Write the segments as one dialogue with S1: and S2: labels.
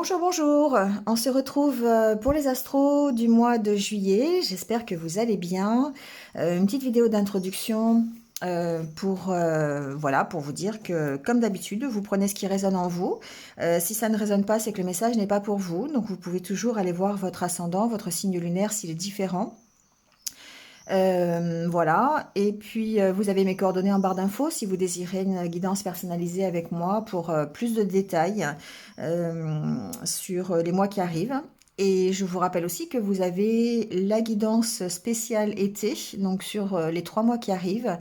S1: Bonjour, bonjour. On se retrouve pour les astros du mois de juillet. J'espère que vous allez bien. Une petite vidéo d'introduction voilà, pour vous dire que, comme d'habitude, vous prenez ce qui résonne en vous. Si ça ne résonne pas, c'est que le message n'est pas pour vous. Donc, vous pouvez toujours aller voir votre ascendant, votre signe lunaire s'il est différent. Voilà, et puis vous avez mes coordonnées en barre d'infos si vous désirez une guidance personnalisée avec moi pour plus de détails sur les mois qui arrivent. Et je vous rappelle aussi que vous avez la guidance spéciale été, donc sur les 3 mois qui arrivent,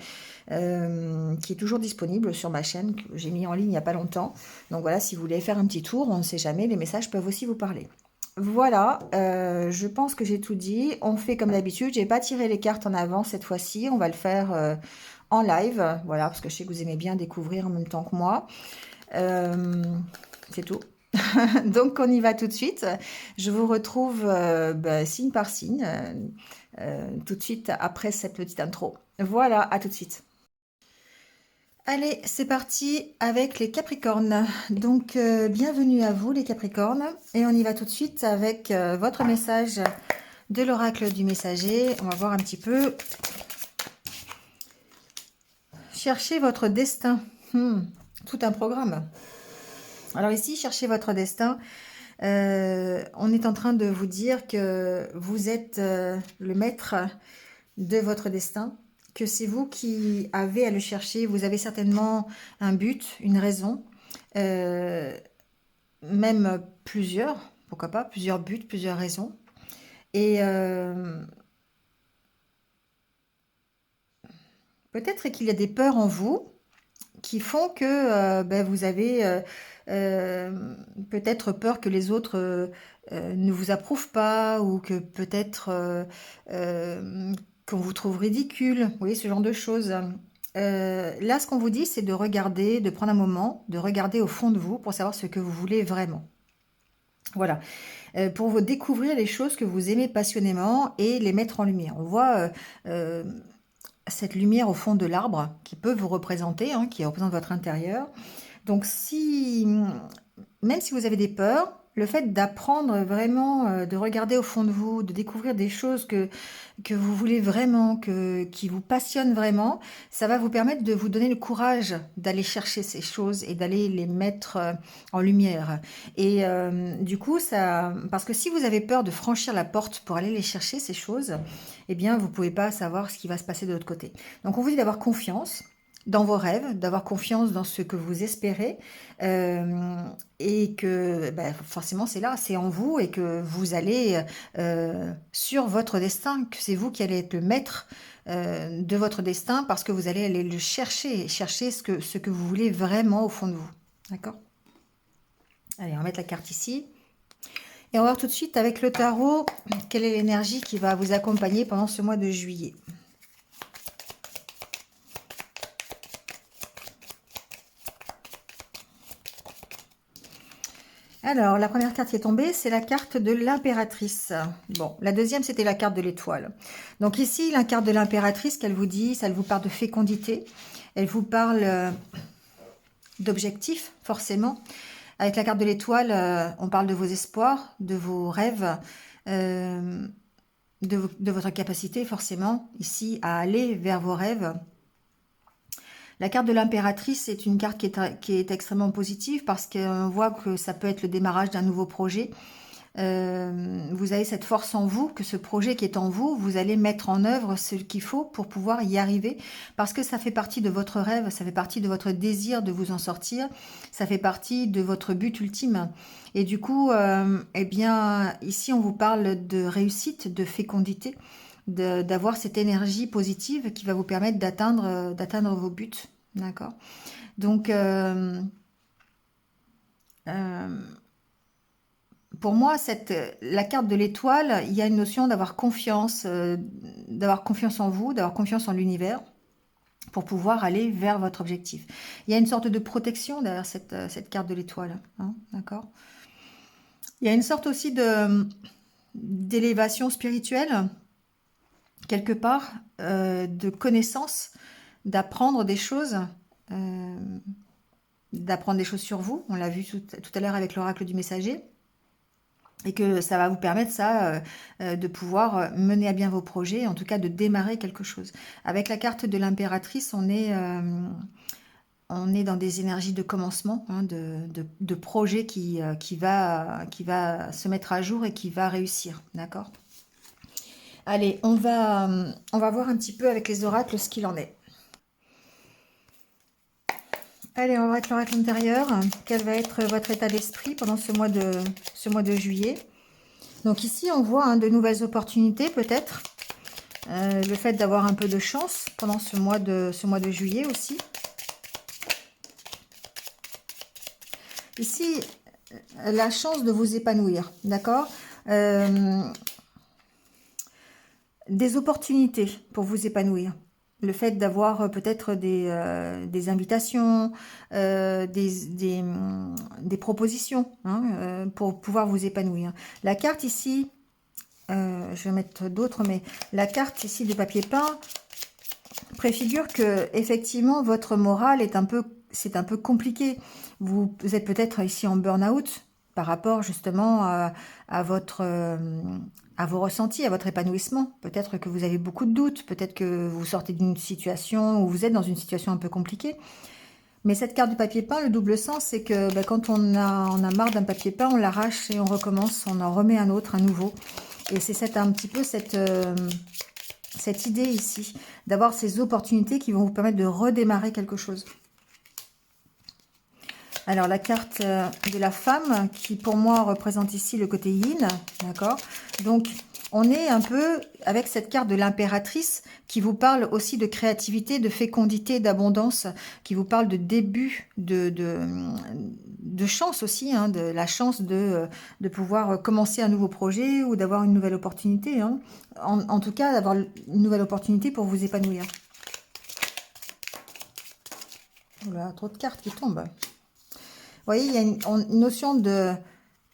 S1: qui est toujours disponible sur ma chaîne, que j'ai mis en ligne il n'y a pas longtemps. Donc voilà, si vous voulez faire un petit tour, on ne sait jamais, les messages peuvent aussi vous parler. Voilà, je pense que j'ai tout dit. On fait comme d'habitude. J'ai pas tiré les cartes en avant cette fois-ci. On va le faire en live. Voilà, parce que je sais que vous aimez bien découvrir en même temps que moi. Euh, c'est tout. Donc on y va tout de suite. Je vous retrouve signe par signe tout de suite après cette petite intro. Voilà, à tout de suite. Allez, c'est parti avec les Capricornes. Donc, bienvenue à vous les Capricornes. Et on y va tout de suite avec votre message de l'oracle du messager. On va voir un petit peu. Cherchez votre destin. Tout un programme. Alors ici, cherchez votre destin. On est en train de vous dire que vous êtes le maître de votre destin, que c'est vous qui avez à le chercher. Vous avez certainement un but, une raison, même plusieurs, pourquoi pas, plusieurs buts, plusieurs raisons. Et peut-être qu'il y a des peurs en vous qui font que vous avez peut-être peur que les autres ne vous approuvent pas ou que peut-être qu'on vous trouve ridicule. Vous voyez, ce genre de choses. Là, ce qu'on vous dit, c'est de regarder, de prendre un moment, de regarder au fond de vous pour savoir ce que vous voulez vraiment. Voilà, pour vous découvrir les choses que vous aimez passionnément et les mettre en lumière. On voit cette lumière au fond de l'arbre qui peut vous représenter, hein, qui représente votre intérieur. Donc si, même si vous avez des peurs, le fait d'apprendre vraiment, de regarder au fond de vous, de découvrir des choses que vous voulez vraiment, qui vous passionnent vraiment, ça va vous permettre de vous donner le courage d'aller chercher ces choses et d'aller les mettre en lumière. Et du coup, parce que si vous avez peur de franchir la porte pour aller les chercher, ces choses, eh bien, vous ne pouvez pas savoir ce qui va se passer de l'autre côté. Donc, on vous dit d'avoir confiance dans vos rêves, d'avoir confiance dans ce que vous espérez, et que forcément c'est là, c'est en vous et que vous allez sur votre destin, que c'est vous qui allez être le maître de votre destin parce que vous allez aller le chercher, chercher ce que vous voulez vraiment au fond de vous. D'accord? Allez, on va mettre la carte ici. Et on va voir tout de suite avec le tarot, quelle est l'énergie qui va vous accompagner pendant ce mois de juillet. Alors, la première carte qui est tombée, c'est la carte de l'impératrice. Bon, la deuxième, c'était la carte de l'étoile. Donc ici, la carte de l'impératrice, qu'elle vous dit, ça vous parle de fécondité. Elle vous parle d'objectifs, forcément. Avec la carte de l'étoile, on parle de vos espoirs, de vos rêves, de votre capacité, forcément, ici, à aller vers vos rêves. La carte de l'impératrice est une carte qui est extrêmement positive parce qu'on voit que ça peut être le démarrage d'un nouveau projet. Vous avez cette force en vous, que ce projet qui est en vous, vous allez mettre en œuvre ce qu'il faut pour pouvoir y arriver parce que ça fait partie de votre rêve, ça fait partie de votre désir de vous en sortir, ça fait partie de votre but ultime. Et du coup, eh bien, ici on vous parle de réussite, de fécondité, d'avoir cette énergie positive qui va vous permettre d'atteindre vos buts. D'accord? Donc, pour moi, la carte de l'étoile, il y a une notion d'avoir confiance en vous, d'avoir confiance en l'univers pour pouvoir aller vers votre objectif. Il y a une sorte de protection derrière cette carte de l'étoile. Hein, d'accord? Il y a une sorte aussi d'élévation spirituelle quelque part, de connaissances, d'apprendre des choses, euh, d'apprendre des choses sur vous. On l'a vu tout à l'heure avec l'oracle du messager. et que ça va vous permettre de pouvoir mener à bien vos projets, en tout cas de démarrer quelque chose. Avec la carte de l'impératrice, on est dans des énergies de commencement, hein, de projet qui va se mettre à jour et qui va réussir, d'accord? Allez, on va voir un petit peu avec les oracles ce qu'il en est. Allez, on va voir avec l'oracle intérieur. Quel va être votre état d'esprit pendant ce mois de juillet? Donc ici, on voit de nouvelles opportunités peut-être. Le fait d'avoir un peu de chance pendant ce mois de juillet aussi. Ici, la chance de vous épanouir, d'accord? Des opportunités pour vous épanouir. Le fait d'avoir peut-être des invitations, des propositions hein, pour pouvoir vous épanouir. La carte ici, je vais mettre d'autres, mais la carte ici de papier peint préfigure que effectivement votre morale est c'est un peu compliqué. Vous êtes peut-être ici en burn-out par rapport justement à à vos ressentis, à votre épanouissement. Peut-être que vous avez beaucoup de doutes, peut-être que vous sortez d'une situation où vous êtes dans une situation un peu compliquée. Mais cette carte du papier peint, le double sens, c'est que quand on a marre d'un papier peint, on l'arrache et on recommence, on en remet un autre, un nouveau. Et c'est un petit peu cette idée ici, d'avoir ces opportunités qui vont vous permettre de redémarrer quelque chose. Alors la carte de la femme, qui pour moi représente ici le côté yin, d'accord? Donc on est un peu avec cette carte de l'impératrice qui vous parle aussi de créativité, de fécondité, d'abondance, qui vous parle de début, de chance aussi, hein, de la chance de pouvoir commencer un nouveau projet ou d'avoir une nouvelle opportunité. Hein. En tout cas, d'avoir une nouvelle opportunité pour vous épanouir. Voilà, trop de cartes qui tombent. Vous voyez, il y a une notion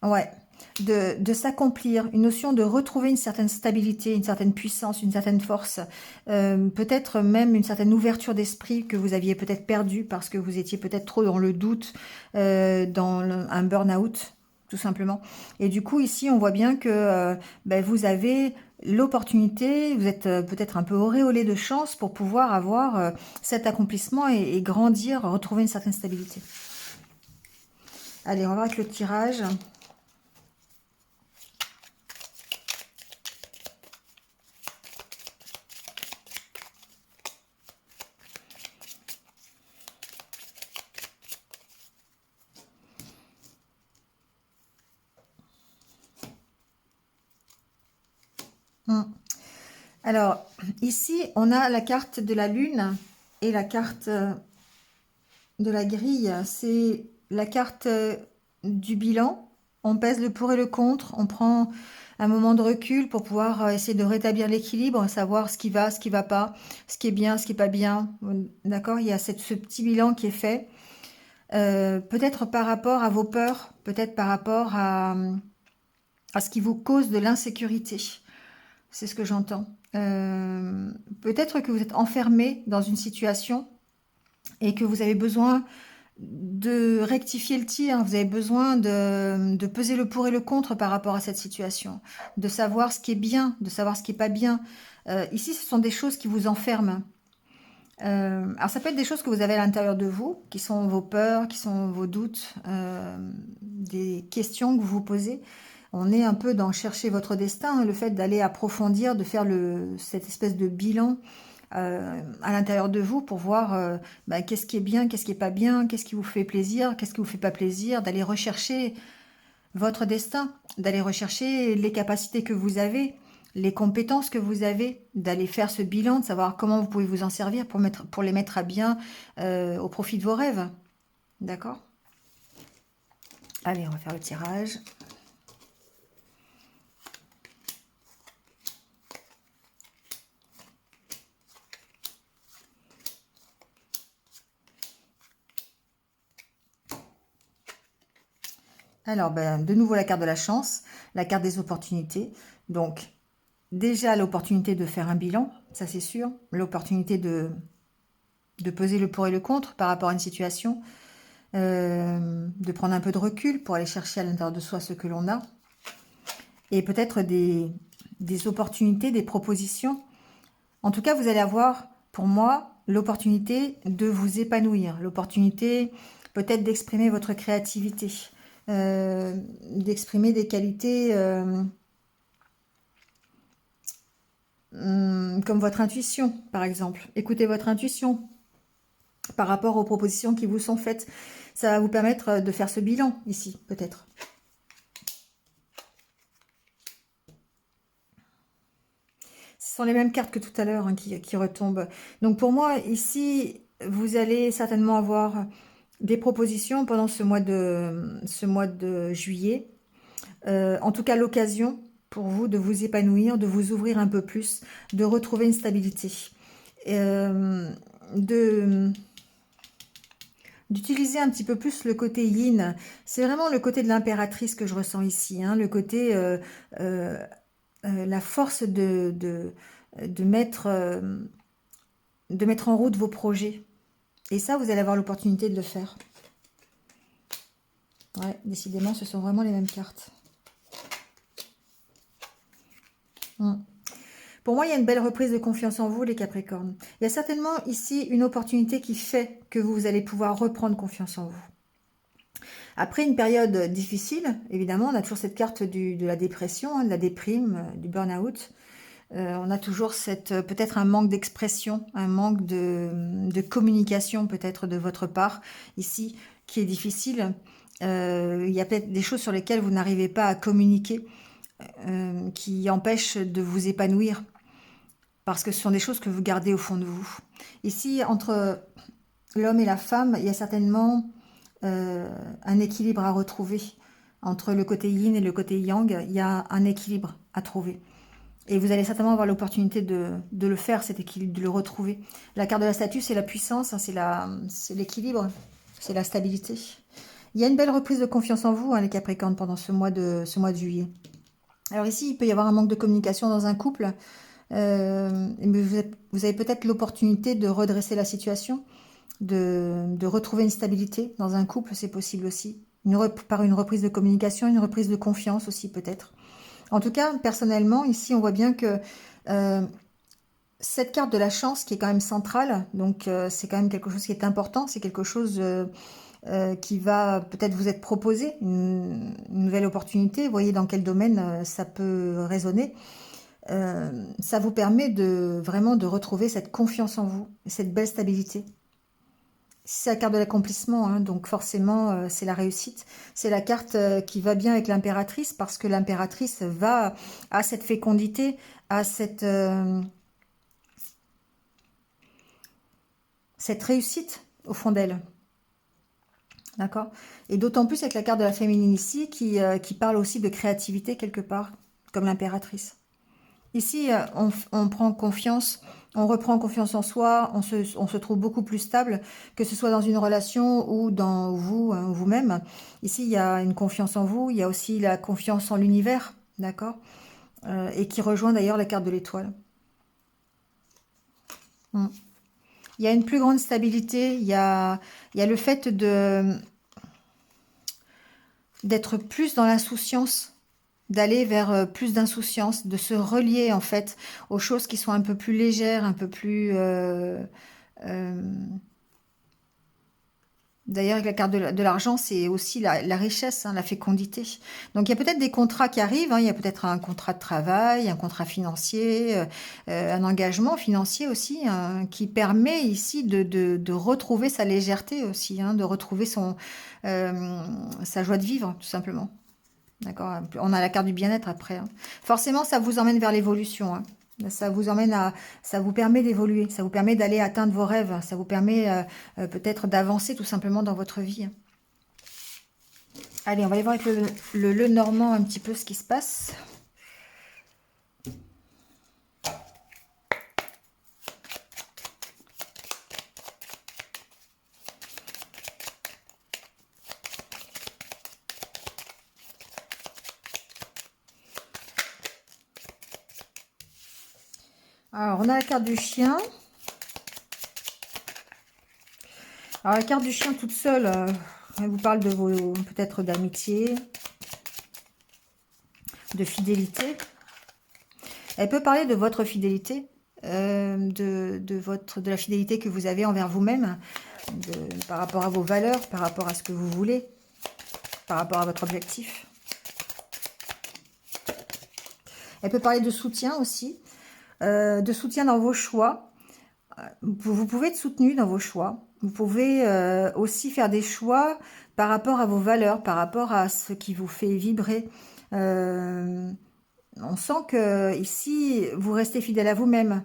S1: ouais, de s'accomplir, une notion de retrouver une certaine stabilité, une certaine puissance, une certaine force, peut-être même une certaine ouverture d'esprit que vous aviez peut-être perdue parce que vous étiez peut-être trop dans le doute, un burn-out, tout simplement. Et du coup, ici, on voit bien que vous avez l'opportunité, vous êtes peut-être un peu auréolé de chance pour pouvoir avoir cet accomplissement et grandir, retrouver une certaine stabilité. Allez, on va voir avec le tirage. Alors, ici, on a la carte de la lune et la carte de la grille. C'est la carte du bilan. On pèse le pour et le contre. On prend un moment de recul pour pouvoir essayer de rétablir l'équilibre, savoir ce qui va pas, ce qui est bien, ce qui est pas bien. D'accord? Il y a ce petit bilan qui est fait. Peut-être par rapport à vos peurs, peut-être par rapport à ce qui vous cause de l'insécurité. C'est ce que j'entends. Peut-être que vous êtes enfermé dans une situation et que vous avez besoin de rectifier le tir, vous avez besoin de peser le pour et le contre par rapport à cette situation, de savoir ce qui est bien, de savoir ce qui est pas bien. Ici, ce sont des choses qui vous enferment. Alors ça peut être des choses que vous avez à l'intérieur de vous, qui sont vos peurs, qui sont vos doutes, des questions que vous vous posez. On est un peu dans chercher votre destin, hein, le fait d'aller approfondir, de faire cette espèce de bilan à l'intérieur de vous pour voir qu'est-ce qui est bien, qu'est-ce qui est pas bien, qu'est-ce qui vous fait plaisir, qu'est-ce qui vous fait pas plaisir, d'aller rechercher votre destin, d'aller rechercher les capacités que vous avez, les compétences que vous avez, d'aller faire ce bilan, de savoir comment vous pouvez vous en servir pour les mettre à bien au profit de vos rêves. D'accord? Allez, on va faire le tirage. Alors, de nouveau la carte de la chance, la carte des opportunités. Donc, déjà l'opportunité de faire un bilan, ça c'est sûr. L'opportunité de peser le pour et le contre par rapport à une situation. De prendre un peu de recul pour aller chercher à l'intérieur de soi ce que l'on a. et peut-être des opportunités, des propositions. En tout cas, vous allez avoir, pour moi, l'opportunité de vous épanouir, l'opportunité peut-être d'exprimer votre créativité, d'exprimer des qualités comme votre intuition, par exemple. Écoutez votre intuition par rapport aux propositions qui vous sont faites. Ça va vous permettre de faire ce bilan ici, peut-être. Ce sont les mêmes cartes que tout à l'heure hein, qui retombent. Donc pour moi, ici, vous allez certainement avoir des propositions pendant ce mois de juillet. En tout cas, l'occasion pour vous de vous épanouir, de vous ouvrir un peu plus, de retrouver une stabilité. De d'utiliser un petit peu plus le côté yin. C'est vraiment le côté de l'impératrice que je ressens ici, hein, le côté, la force de mettre en route vos projets. Et ça, vous allez avoir l'opportunité de le faire. Ouais, décidément, ce sont vraiment les mêmes cartes. Pour moi, il y a une belle reprise de confiance en vous, les Capricornes. Il y a certainement ici une opportunité qui fait que vous allez pouvoir reprendre confiance en vous. Après une période difficile, évidemment, on a toujours cette carte de la dépression, hein, de la déprime, du burn-out. On a toujours peut-être un manque d'expression, un manque de communication peut-être de votre part ici, qui est difficile. Il y a peut-être des choses sur lesquelles vous n'arrivez pas à communiquer, qui empêchent de vous épanouir, parce que ce sont des choses que vous gardez au fond de vous. Ici, entre l'homme et la femme, il y a certainement un équilibre à retrouver. Entre le côté yin et le côté yang, il y a un équilibre à trouver. Et vous allez certainement avoir l'opportunité de le faire, cet équilibre, de le retrouver. La carte de la statue, c'est la puissance, hein, c'est l'équilibre, c'est la stabilité. Il y a une belle reprise de confiance en vous, hein, les Capricornes, pendant ce mois de juillet. Alors ici, il peut y avoir un manque de communication dans un couple. Vous avez peut-être l'opportunité de redresser la situation, de retrouver une stabilité dans un couple, c'est possible aussi. Par une reprise de communication, une reprise de confiance aussi peut-être. En tout cas, personnellement, ici, on voit bien que cette carte de la chance qui est quand même centrale, donc c'est quand même quelque chose qui est important, c'est quelque chose qui va peut-être vous être proposé, une nouvelle opportunité, vous voyez dans quel domaine ça peut résonner. Ça vous permet vraiment de retrouver cette confiance en vous, cette belle stabilité. C'est la carte de l'accomplissement, hein, donc forcément c'est la réussite. C'est la carte qui va bien avec l'impératrice parce que l'impératrice à cette fécondité, à cette réussite au fond d'elle. D'accord. Et d'autant plus avec la carte de la féminine ici qui parle aussi de créativité quelque part, comme l'impératrice. Ici, on prend confiance, on reprend confiance en soi, on se trouve beaucoup plus stable, que ce soit dans une relation ou dans vous, hein, vous-même. Ici, il y a une confiance en vous, il y a aussi la confiance en l'univers, d'accord, et qui rejoint d'ailleurs la carte de l'étoile. Il y a une plus grande stabilité, il y a le fait d'être plus dans l'insouciance, d'aller vers plus d'insouciance, de se relier en fait aux choses qui sont un peu plus légères, un peu plus... D'ailleurs, avec la carte de l'argent, c'est aussi la richesse, hein, la fécondité. Donc, il y a peut-être des contrats qui arrivent, hein, il y a peut-être un contrat de travail, un contrat financier, un engagement financier aussi, hein, qui permet ici de retrouver sa légèreté aussi, hein, de retrouver sa joie de vivre, tout simplement. D'accord. On a la carte du bien-être après, hein. Forcément, ça vous emmène vers l'évolution, hein. Ça vous permet d'évoluer, ça vous permet d'aller atteindre vos rêves, ça vous permet peut-être d'avancer tout simplement dans votre vie. Allez, on va aller voir avec le Normand un petit peu ce qui se passe. Alors, on a la carte du chien. Alors, la carte du chien toute seule, elle vous parle de peut-être d'amitié, de fidélité. Elle peut parler de votre fidélité, de la fidélité que vous avez envers vous-même, par rapport à vos valeurs, par rapport à ce que vous voulez, par rapport à votre objectif. Elle peut parler de soutien aussi, de soutien dans vos choix. Vous pouvez être soutenu dans vos choix. Vous pouvez aussi faire des choix par rapport à vos valeurs, par rapport à ce qui vous fait vibrer. On sent que ici, vous restez fidèle à vous-même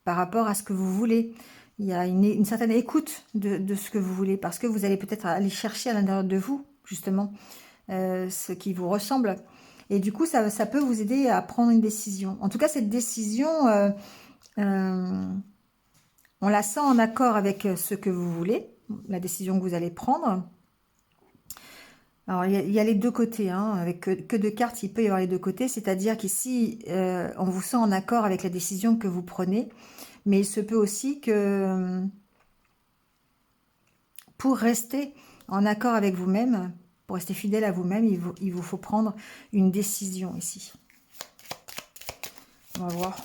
S1: par rapport à ce que vous voulez. Il y a une certaine écoute de ce que vous voulez, parce que vous allez peut-être aller chercher à l'intérieur de vous, justement, ce qui vous ressemble. Et du coup, ça peut vous aider à prendre une décision. En tout cas, cette décision, on la sent en accord avec ce que vous voulez, la décision que vous allez prendre. Alors, il y a les deux côtés, hein. Avec que deux cartes, il peut y avoir les deux côtés. C'est-à-dire qu'ici, on vous sent en accord avec la décision que vous prenez. Mais il se peut aussi que, pour rester en accord avec vous-même, pour rester fidèle à vous-même, il vous faut prendre une décision ici. On va voir.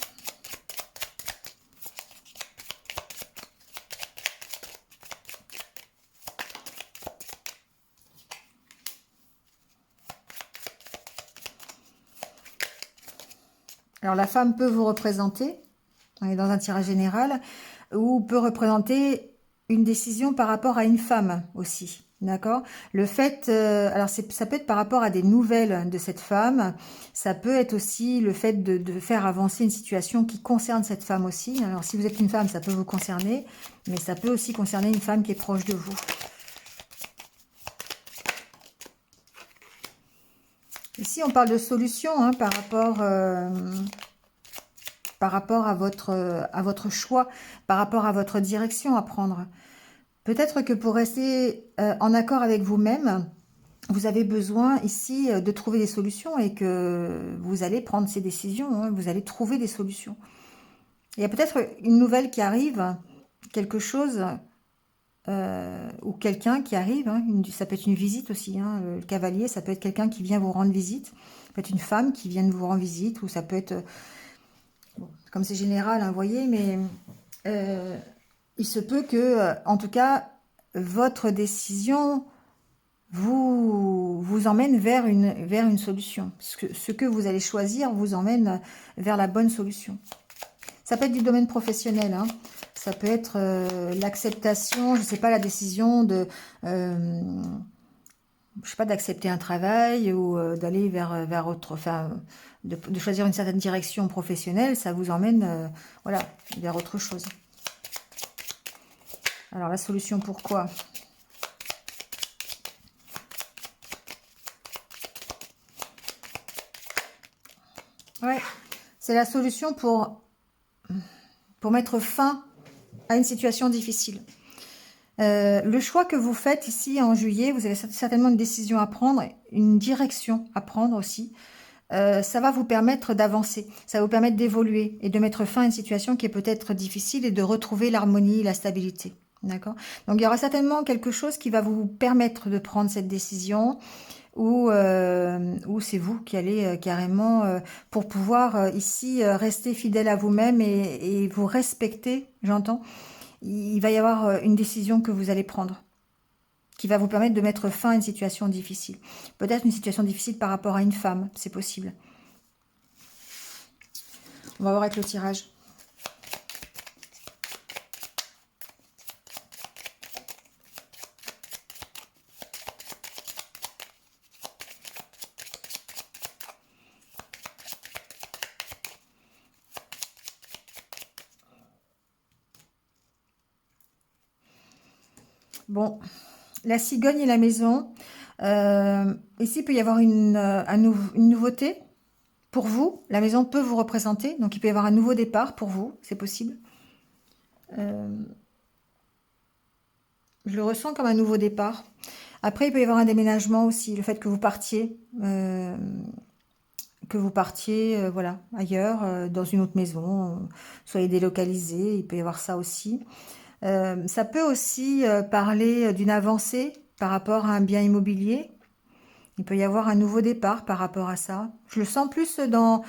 S1: Alors, la femme peut vous représenter, on est dans un tirage général, ou peut représenter une décision par rapport à une femme aussi. D'accord? Le fait, alors ça peut être par rapport à des nouvelles de cette femme, ça peut être aussi le fait de faire avancer une situation qui concerne cette femme aussi. Alors si vous êtes une femme, ça peut vous concerner, mais ça peut aussi concerner une femme qui est proche de vous. Ici, on parle de solution, hein, par rapport à votre choix, par rapport à votre direction à prendre. Peut-être que pour rester en accord avec vous-même, vous avez besoin ici de trouver des solutions et que vous allez prendre ces décisions, hein, vous allez trouver des solutions. Il y a peut-être une nouvelle qui arrive, quelque chose ou quelqu'un qui arrive, hein, ça peut être une visite aussi, hein, le cavalier, ça peut être quelqu'un qui vient vous rendre visite, ça peut être une femme qui vient vous rendre visite, ou ça peut être, bon, comme c'est général, hein, vous voyez, mais il se peut que, en tout cas, votre décision vous emmène vers une solution. Ce que vous allez choisir vous emmène vers la bonne solution. Ça peut être du domaine professionnel, hein. Ça peut être l'acceptation, je ne sais pas, la décision de, je sais pas, d'accepter un travail ou d'aller vers autre, enfin, de choisir une certaine direction professionnelle, ça vous emmène, voilà, vers autre chose. Alors, la solution, pourquoi ? Ouais, c'est la solution pour mettre fin à une situation difficile. Le choix que vous faites ici en juillet, vous avez certainement une décision à prendre, une direction à prendre aussi. Ça va vous permettre d'avancer, ça va vous permettre d'évoluer et de mettre fin à une situation qui est peut-être difficile et de retrouver l'harmonie et la stabilité. D'accord? Donc, il y aura certainement quelque chose qui va vous permettre de prendre cette décision, ou c'est vous qui allez carrément, pour pouvoir ici rester fidèle à vous-même et vous respecter, j'entends, il va y avoir une décision que vous allez prendre qui va vous permettre de mettre fin à une situation difficile. Peut-être une situation difficile par rapport à une femme, c'est possible. On va voir avec le tirage. Bon, la cigogne et la maison. Ici, il peut y avoir une nouveauté pour vous. La maison peut vous représenter, donc il peut y avoir un nouveau départ pour vous, c'est possible. Je le ressens comme un nouveau départ. Après, il peut y avoir un déménagement aussi, le fait que vous partiez, voilà, ailleurs, dans une autre maison, soyez délocalisé, il peut y avoir ça aussi. Ça peut aussi parler d'une avancée par rapport à un bien immobilier. Il peut y avoir un nouveau départ par rapport à ça. Je le sens plus dans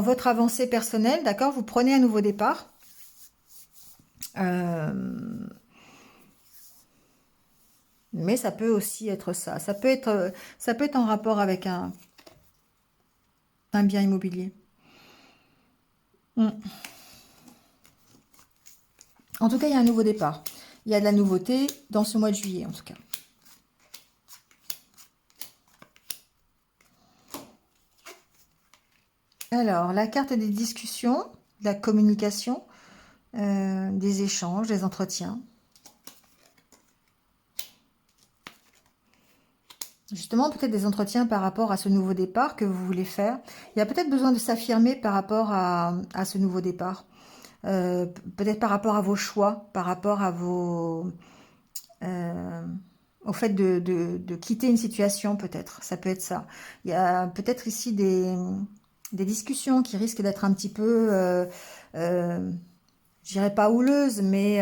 S1: votre avancée personnelle, d'accord? Vous prenez un nouveau départ. Mais ça peut aussi être ça. Ça peut être en rapport avec un bien immobilier. En tout cas, il y a un nouveau départ. Il y a de la nouveauté dans ce mois de juillet, en tout cas. Alors, la carte des discussions, de la communication, des échanges, des entretiens. Justement, peut-être des entretiens par rapport à ce nouveau départ que vous voulez faire. Il y a peut-être besoin de s'affirmer par rapport à ce nouveau départ. Peut-être par rapport à vos choix, par rapport à au fait de quitter une situation, peut-être. Ça peut être ça. Il y a peut-être ici des discussions qui risquent d'être un petit peu, je dirais pas houleuses, mais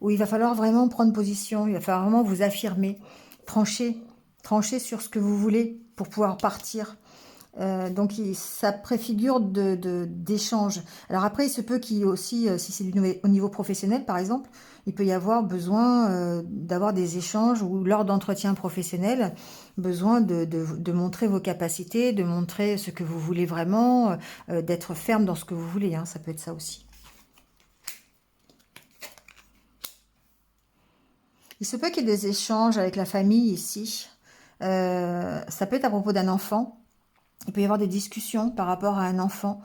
S1: où il va falloir vraiment prendre position. Il va falloir vraiment vous affirmer, trancher, trancher sur ce que vous voulez pour pouvoir partir. Donc ça préfigure d'échanges. Alors après, il se peut qu'il y ait aussi, si c'est au niveau professionnel par exemple, il peut y avoir besoin d'avoir des échanges ou lors d'entretiens professionnels, besoin de montrer vos capacités, de montrer ce que vous voulez vraiment, d'être ferme dans ce que vous voulez, hein, ça peut être ça aussi. Il se peut qu'il y ait des échanges avec la famille ici. Ça peut être à propos d'un enfant. Il peut y avoir des discussions par rapport à un enfant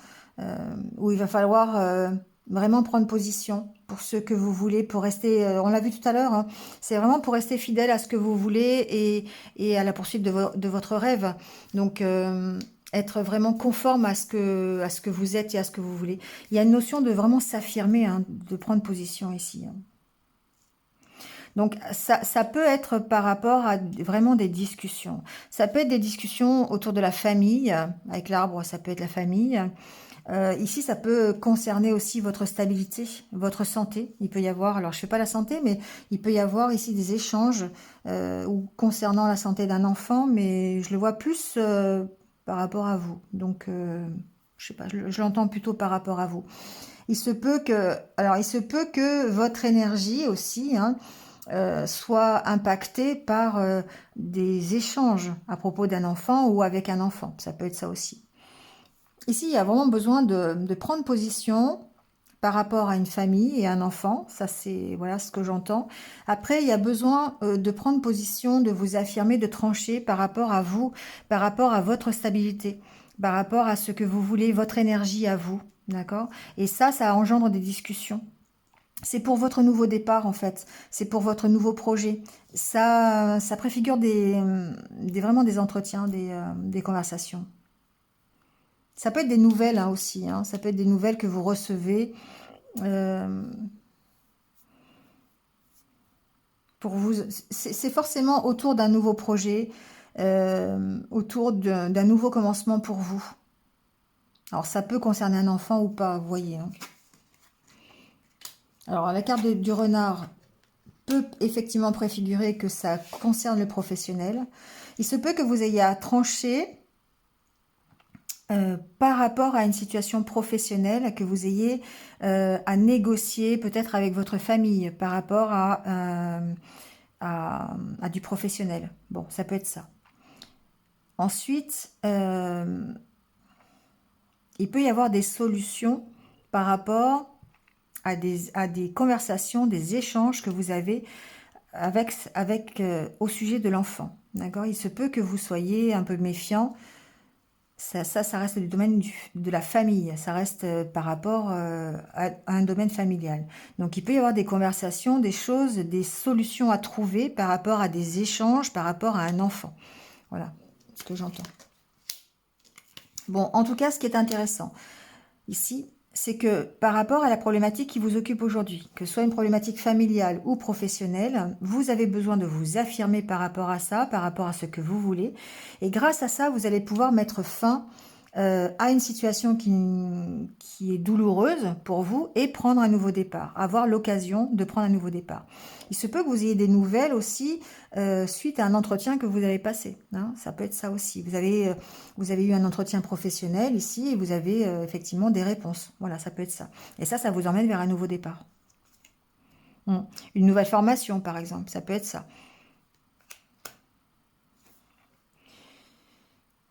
S1: où il va falloir vraiment prendre position pour ce que vous voulez, pour rester, on l'a vu tout à l'heure, hein, c'est vraiment pour rester fidèle à ce que vous voulez et à la poursuite de votre rêve. Donc, être vraiment conforme à ce que vous êtes et à ce que vous voulez. Il y a une notion de vraiment s'affirmer, hein, de prendre position ici, hein. Donc, ça peut être par rapport à vraiment des discussions. Ça peut être des discussions autour de la famille. Avec l'arbre, ça peut être la famille. Ici, ça peut concerner aussi votre stabilité, votre santé. Il peut y avoir, alors je ne fais pas la santé, mais il peut y avoir ici des échanges ou concernant la santé d'un enfant, mais je le vois plus par rapport à vous. Donc, je sais pas, je l'entends plutôt par rapport à vous. Il se peut que votre énergie aussi, hein, soit impacté par des échanges à propos d'un enfant ou avec un enfant. Ça peut être ça aussi. Ici, il y a vraiment besoin de prendre position par rapport à une famille et un enfant. Ça, c'est voilà ce que j'entends. Après, il y a besoin de prendre position, de vous affirmer, de trancher par rapport à vous, par rapport à votre stabilité, par rapport à ce que vous voulez, votre énergie à vous. D'accord? Et ça engendre des discussions. C'est pour votre nouveau départ, en fait. C'est pour votre nouveau projet. Ça préfigure vraiment des entretiens, des conversations. Ça peut être des nouvelles hein, aussi. Hein. Ça peut être des nouvelles que vous recevez euh, pour vous. C'est forcément autour d'un nouveau projet, autour d'un nouveau commencement pour vous. Alors, ça peut concerner un enfant ou pas, vous voyez. Hein. Alors, la carte du renard peut effectivement préfigurer que ça concerne le professionnel. Il se peut que vous ayez à trancher par rapport à une situation professionnelle, que vous ayez à négocier peut-être avec votre famille par rapport à du professionnel. Bon, ça peut être ça. Ensuite, il peut y avoir des solutions par rapport à des conversations, des échanges que vous avez au sujet de l'enfant. D'accord? Il se peut que vous soyez un peu méfiant. Ça reste du domaine de la famille. Ça reste par rapport à un domaine familial. Donc, il peut y avoir des conversations, des choses, des solutions à trouver par rapport à des échanges, par rapport à un enfant. Voilà ce que j'entends. Bon, en tout cas, ce qui est intéressant ici, c'est que par rapport à la problématique qui vous occupe aujourd'hui, que ce soit une problématique familiale ou professionnelle, vous avez besoin de vous affirmer par rapport à ça, par rapport à ce que vous voulez. Et grâce à ça, vous allez pouvoir mettre fin à une situation qui est douloureuse pour vous et prendre un nouveau départ, avoir l'occasion de prendre un nouveau départ. Il se peut que vous ayez des nouvelles aussi suite à un entretien que vous avez passé. Hein, ça peut être ça aussi. Vous avez eu un entretien professionnel ici et vous avez effectivement des réponses. Voilà, ça peut être ça. Et ça vous emmène vers un nouveau départ. Une nouvelle formation, par exemple, ça peut être ça.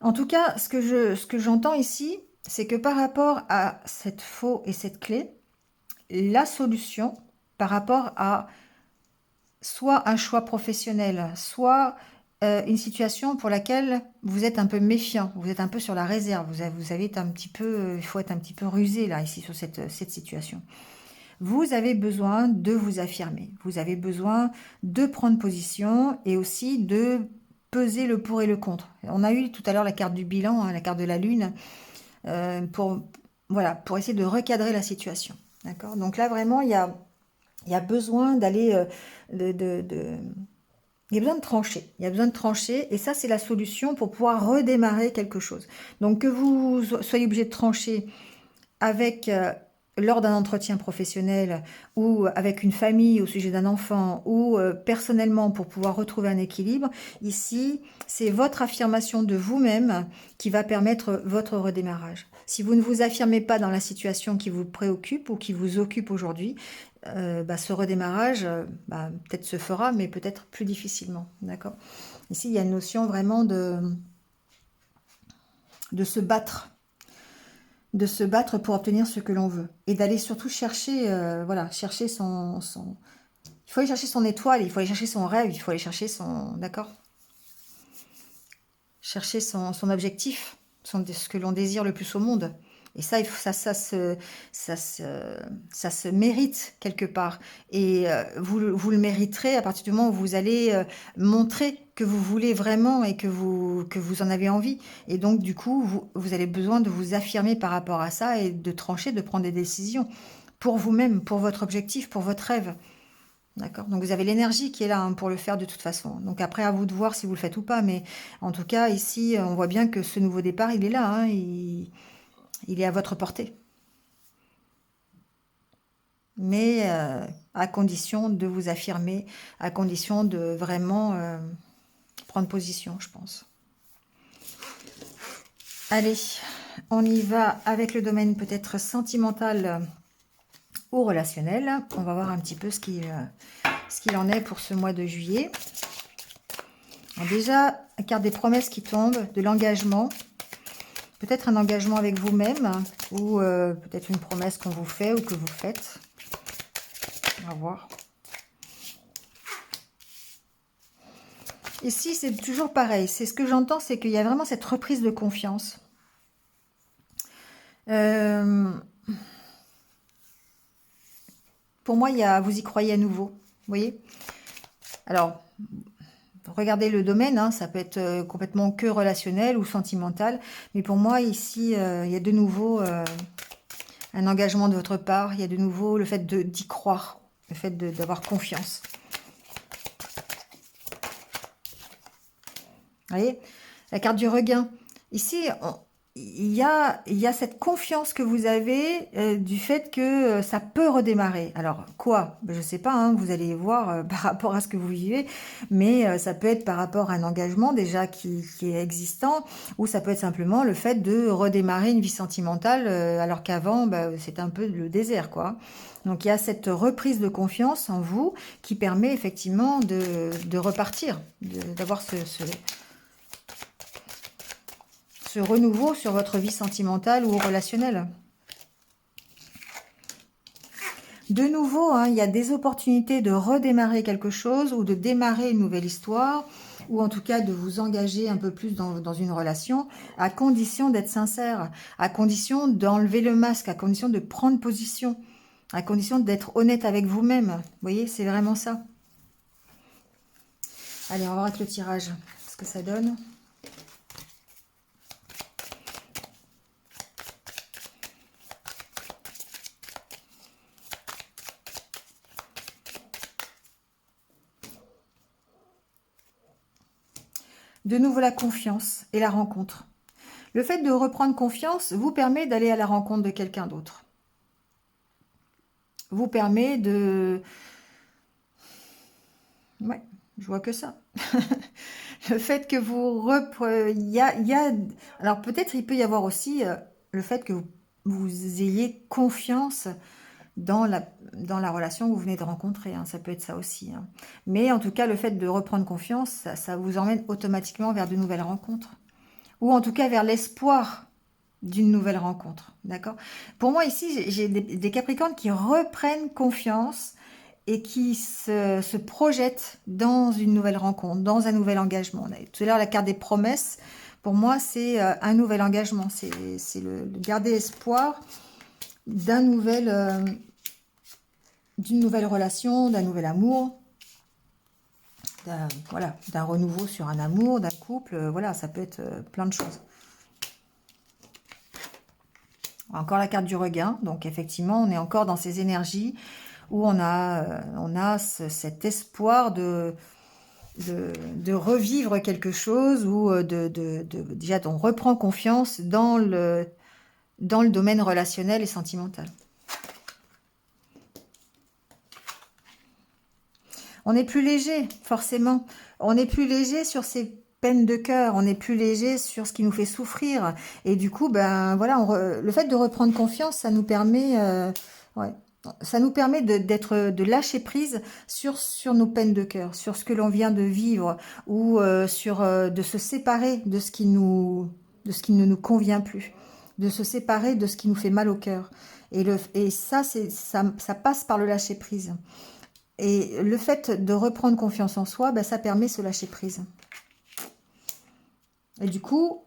S1: En tout cas, ce que j'entends ici, c'est que par rapport à cette faux et cette clé, la solution par rapport à soit un choix professionnel, soit une situation pour laquelle vous êtes un peu méfiant, vous êtes un peu sur la réserve, vous avez été un petit peu, il faut être un petit peu rusé là, ici, sur cette situation. Vous avez besoin de vous affirmer, vous avez besoin de prendre position et aussi de peser le pour et le contre. On a eu tout à l'heure la carte du bilan, hein, la carte de la lune, pour, voilà, pour essayer de recadrer la situation. D'accord. Donc là, vraiment, il y a besoin d'aller, il y a besoin de trancher. Il y a besoin de trancher, et ça, c'est la solution pour pouvoir redémarrer quelque chose. Donc, que vous soyez obligé de trancher avec lors d'un entretien professionnel ou avec une famille au sujet d'un enfant ou personnellement pour pouvoir retrouver un équilibre, ici, c'est votre affirmation de vous-même qui va permettre votre redémarrage. Si vous ne vous affirmez pas dans la situation qui vous préoccupe ou qui vous occupe aujourd'hui, ce redémarrage peut-être se fera, mais peut-être plus difficilement. D'accord. Ici, il y a une notion vraiment de se battre, pour obtenir ce que l'on veut et d'aller surtout chercher, voilà, chercher il faut aller chercher son étoile, il faut aller chercher son rêve, il faut aller chercher d'accord, chercher son objectif, ce que l'on désire le plus au monde. Et ça, ça se mérite quelque part. Et vous le mériterez à partir du moment où vous allez montrer que vous voulez vraiment et que vous en avez envie. Et donc, du coup, vous avez besoin de vous affirmer par rapport à ça et de trancher, de prendre des décisions pour vous-même, pour votre objectif, pour votre rêve. D'accord. Donc vous avez l'énergie qui est là, hein, pour le faire de toute façon. Donc après, à vous de voir si vous le faites ou pas. Mais en tout cas, ici, on voit bien que ce nouveau départ, il est là, hein, il est à votre portée. Mais à condition de vous affirmer, à condition de vraiment prendre position, je pense. Allez, on y va avec le domaine peut-être sentimental ou relationnel. On va voir un petit peu ce qu'il en est pour ce mois de juillet. Alors déjà, la carte des promesses qui tombent, de l'engagement. Peut-être un engagement avec vous-même ou peut-être une promesse qu'on vous fait ou que vous faites. On va voir. Ici, c'est toujours pareil. C'est ce que j'entends, c'est qu'il y a vraiment cette reprise de confiance. Pour moi, vous y croyez à nouveau. Vous voyez? Alors, regardez le domaine, hein, ça peut être complètement que relationnel ou sentimental. Mais pour moi, ici, il y a de nouveau un engagement de votre part. Il y a de nouveau le fait d'y croire, le fait d'avoir confiance. Vous voyez, la carte du regain. Ici, il y a cette confiance que vous avez du fait que ça peut redémarrer. Alors, quoi? Je ne sais pas, hein, vous allez voir par rapport à ce que vous vivez, mais ça peut être par rapport à un engagement déjà qui est existant, ou ça peut être simplement le fait de redémarrer une vie sentimentale, alors qu'avant, c'était un peu le désert, quoi. Donc, il y a cette reprise de confiance en vous qui permet effectivement de repartir, d'avoir ce renouveau sur votre vie sentimentale ou relationnelle. De nouveau, hein, il y a des opportunités de redémarrer quelque chose ou de démarrer une nouvelle histoire, ou en tout cas de vous engager un peu plus dans une relation, à condition d'être sincère, à condition d'enlever le masque, à condition de prendre position, à condition d'être honnête avec vous-même. Vous voyez, c'est vraiment ça. Allez, on va voir avec le tirage ce que ça donne. De nouveau la confiance et la rencontre. Le fait de reprendre confiance vous permet d'aller à la rencontre de quelqu'un d'autre. Vous permet de... Ouais, je vois que ça. Le fait que vous reprenez... Alors peut-être il peut y avoir aussi le fait que vous ayez confiance dans la relation que vous venez de rencontrer, hein. Ça peut être ça aussi, hein. Mais en tout cas, le fait de reprendre confiance, ça vous emmène automatiquement vers de nouvelles rencontres. Ou en tout cas vers l'espoir d'une nouvelle rencontre. D'accord? Pour moi, ici, j'ai des Capricornes qui reprennent confiance et qui se projettent dans une nouvelle rencontre, dans un nouvel engagement. On a tout à l'heure la carte des promesses. Pour moi, c'est un nouvel engagement. C'est le garder espoir d'une nouvelle relation, d'un nouvel amour, voilà, d'un renouveau sur un amour, d'un couple. Voilà, ça peut être plein de choses. Encore la carte du regain. Donc effectivement, on est encore dans ces énergies où on a cet espoir de revivre quelque chose ou déjà on reprend confiance dans le domaine relationnel et sentimental. On est plus léger, forcément. On est plus léger sur ces peines de cœur, on est plus léger sur ce qui nous fait souffrir. Et du coup, ben voilà, le fait de reprendre confiance, ça nous permet, ouais, ça nous permet de lâcher prise sur nos peines de cœur, sur ce que l'on vient de vivre, ou de se séparer de ce qui ne nous convient plus, de se séparer de ce qui nous fait mal au cœur. Et ça passe par le lâcher prise. Et le fait de reprendre confiance en soi, ben, ça permet ce lâcher prise. Et du coup,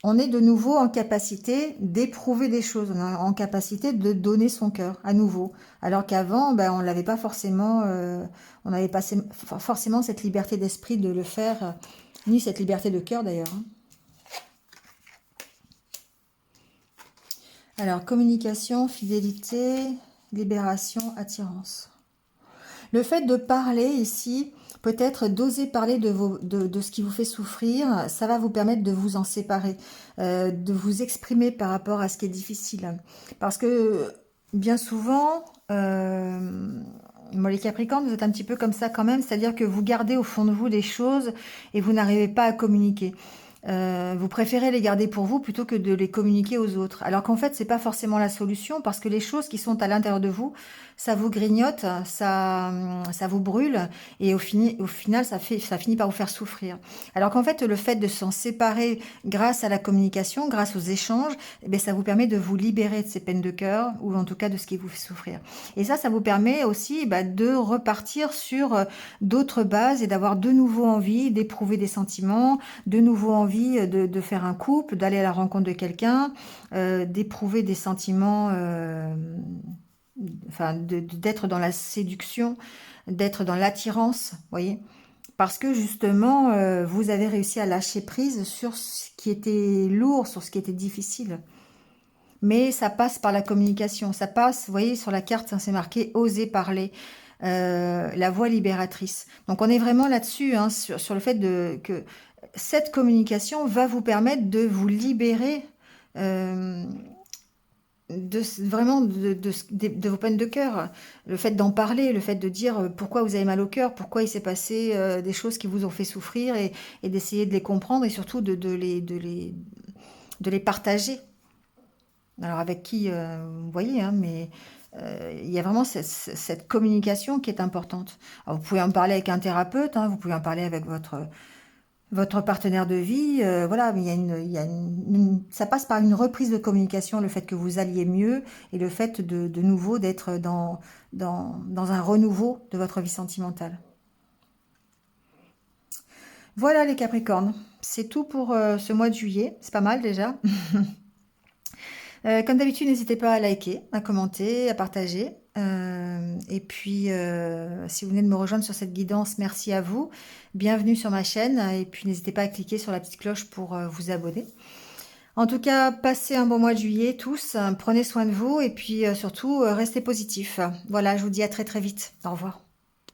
S1: on est de nouveau en capacité d'éprouver des choses, on est en capacité de donner son cœur à nouveau. Alors qu'avant, ben, on n'avait pas forcément, on n'avait pas forcément cette liberté d'esprit de le faire, ni cette liberté de cœur d'ailleurs. Alors, communication, fidélité, libération, attirance. Le fait de parler ici, peut-être d'oser parler de ce qui vous fait souffrir, ça va vous permettre de vous en séparer, de vous exprimer par rapport à ce qui est difficile. Parce que bien souvent, les Capricornes, vous êtes un petit peu comme ça quand même, c'est-à-dire que vous gardez au fond de vous des choses et vous n'arrivez pas à communiquer. Vous préférez les garder pour vous plutôt que de les communiquer aux autres. Alors qu'en fait, c'est pas forcément la solution parce que les choses qui sont à l'intérieur de vous, ça vous grignote, ça vous brûle et au final, ça finit par vous faire souffrir. Alors qu'en fait, le fait de s'en séparer grâce à la communication, grâce aux échanges, eh bien, ça vous permet de vous libérer de ces peines de cœur ou en tout cas de ce qui vous fait souffrir. Et ça vous permet aussi de repartir sur d'autres bases et d'avoir de nouveau envie d'éprouver des sentiments, de nouveau envie de faire un couple, d'aller à la rencontre de quelqu'un, d'éprouver des sentiments, enfin d'être dans la séduction, d'être dans l'attirance, voyez, parce que justement vous avez réussi à lâcher prise sur ce qui était lourd, sur ce qui était difficile. Mais ça passe par la communication, ça passe, vous voyez sur la carte, hein, c'est marqué oser parler. La voix libératrice. Donc on est vraiment là-dessus, hein, sur le fait que cette communication va vous permettre de vous libérer vraiment de vos peines de cœur. Le fait d'en parler, le fait de dire pourquoi vous avez mal au cœur, pourquoi il s'est passé des choses qui vous ont fait souffrir et d'essayer de les comprendre et surtout de les partager. Alors avec qui, vous voyez, hein, mais il y a vraiment cette communication qui est importante. Alors, vous pouvez en parler avec un thérapeute, hein, vous pouvez en parler avec votre partenaire de vie, voilà, mais ça passe par une reprise de communication, le fait que vous alliez mieux et le fait de nouveau d'être dans un renouveau de votre vie sentimentale. Voilà les Capricornes, c'est tout pour ce mois de juillet, c'est pas mal déjà. Comme d'habitude, n'hésitez pas à liker, à commenter, à partager. Et puis, si vous venez de me rejoindre sur cette guidance, merci à vous. Bienvenue sur ma chaîne. Et puis, n'hésitez pas à cliquer sur la petite cloche pour vous abonner. En tout cas, passez un bon mois de juillet tous. Prenez soin de vous et puis surtout, restez positifs. Voilà, je vous dis à très très vite. Au revoir.